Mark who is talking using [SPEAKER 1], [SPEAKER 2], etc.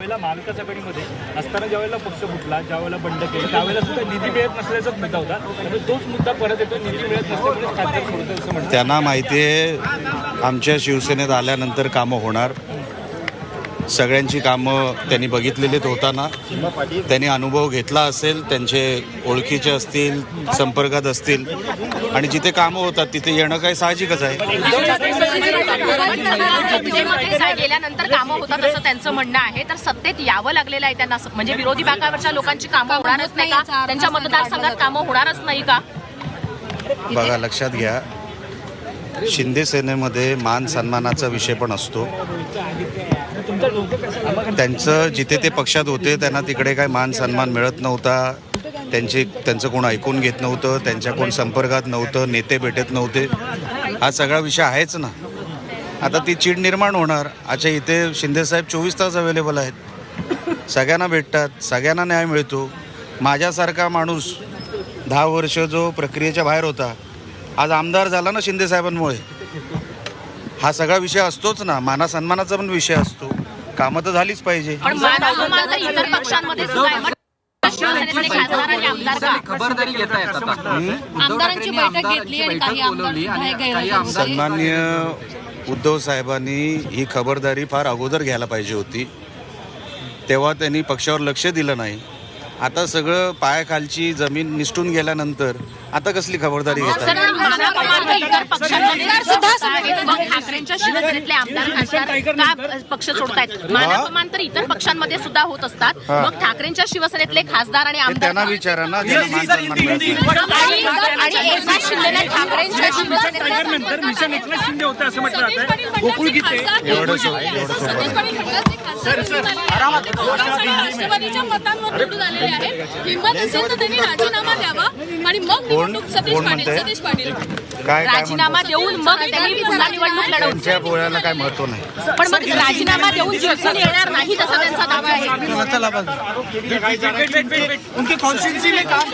[SPEAKER 1] महाविकास आघाडीमध्ये असताना ज्यावेळेला पक्ष फुटला, ज्यावेळेला बंड केलं, त्यावेळेला सुद्धा निधी मिळत नसल्याचाच मुद्दा होता. आणि तोच मुद्दा परत येतो, निधी मिळत नसल्यामुळे खासदार सोडतो असं म्हणतात.
[SPEAKER 2] त्यांना माहिती आहे आमच्या शिवसेनेत आल्यानंतर कामं होणार. सगळ्यांची कामं त्यांनी बघितलेलीत होताना. त्यांनी अनुभव घेतला असेल, त्यांचे ओळखीचे असतील, संपर्कात असतील आणि जिथे कामं होतात तिथे येणं काही साहजिकच आहे.
[SPEAKER 3] गेल्यानंतर कामं होतात असं त्यांचं म्हणणं आहे. तर सत्तेत यावं लागलेलं आहे त्यांना, म्हणजे विरोधी बाकावरच्या लोकांची कामं होणारच नाही का? त्यांच्या मतदारसंघात कामं होणारच नाही का?
[SPEAKER 2] बघा, लक्षात घ्या, शिंदे सेनेमध्ये मान सन्मानाचा विषय पण असतो. त्यांचं जिथे ते पक्षात होते त्यांना तिकडे काय मान सन्मान मिळत नव्हता. त्यांचं कोण ऐकून घेत नव्हतं, त्यांच्या कोण संपर्कात नव्हतं, नेते भेटत नव्हते. हा सगळा विषय आहेच ना. आता ती चीड निर्माण होणार. अच्छा, इथे शिंदेसाहेब 24 तास अवेलेबल आहेत, सगळ्यांना भेटतात, सगळ्यांना न्याय मिळतो. माझ्यासारखा माणूस 10 वर्ष जो प्रक्रियेच्या बाहेर होता, आज आमदार झाला ना शिंदेसाहेबांमुळे. हा सगळा विषय असतोच ना. माना सन्मानाचा पण विषय असतो. कामं तर झालीच पाहिजे.
[SPEAKER 3] इतर पक्षांमध्ये
[SPEAKER 4] खबरदारी घेत आहेत आता.
[SPEAKER 5] आमदारांची बैठक घेतली आणि काही आमदार
[SPEAKER 2] सन्माननीय उद्धव साहेबांनी ही खबरदारी फार अगोदर घ्यायला पाहिजे होती. तेव्हा त्यांनी पक्षावर लक्ष दिलं नाही. आता सगळं पायाखालची जमीन निसटून गेल्यानंतर आता कसली खबरदारी घेतात?
[SPEAKER 3] ठाकरेंच्या शिवसेनेतले आमदार खासदार पक्ष सोडतायत. मानापमान तर इतर पक्षांमध्ये सुद्धा होत असतात. मग ठाकरेंच्या शिवसेनेतले खासदार आणि आमदार
[SPEAKER 2] त्यांना विचारा ना, त्यांना मान सन्मान मिळत नाही.
[SPEAKER 3] आणि एकनाथ शिंदेला ठाकरेंच्या शिवसेनेत
[SPEAKER 1] मिशन एकनाथ शिंदे होते असं म्हटलं जातं. गोकुळ गीते
[SPEAKER 2] एवढं
[SPEAKER 5] राष्ट्रवादीच्या मतांवर निवडून आलेले आहेत. हिंमत असेल तर त्यांनी राजीनामा द्यावा आणि मग निवडणूक सतीश पाटील
[SPEAKER 2] काय
[SPEAKER 3] राजीनामा देऊन मग त्यांनी पुन्हा निवडणूक लढवली.
[SPEAKER 2] त्यांच्या बोलायला काय महत्व नाही.
[SPEAKER 3] पण मग राजीनामा देऊन शिवसेना येणार नाही असा त्यांचा दावा आहे.
[SPEAKER 1] उनके कॉन्स्टिट्यूंसी में काम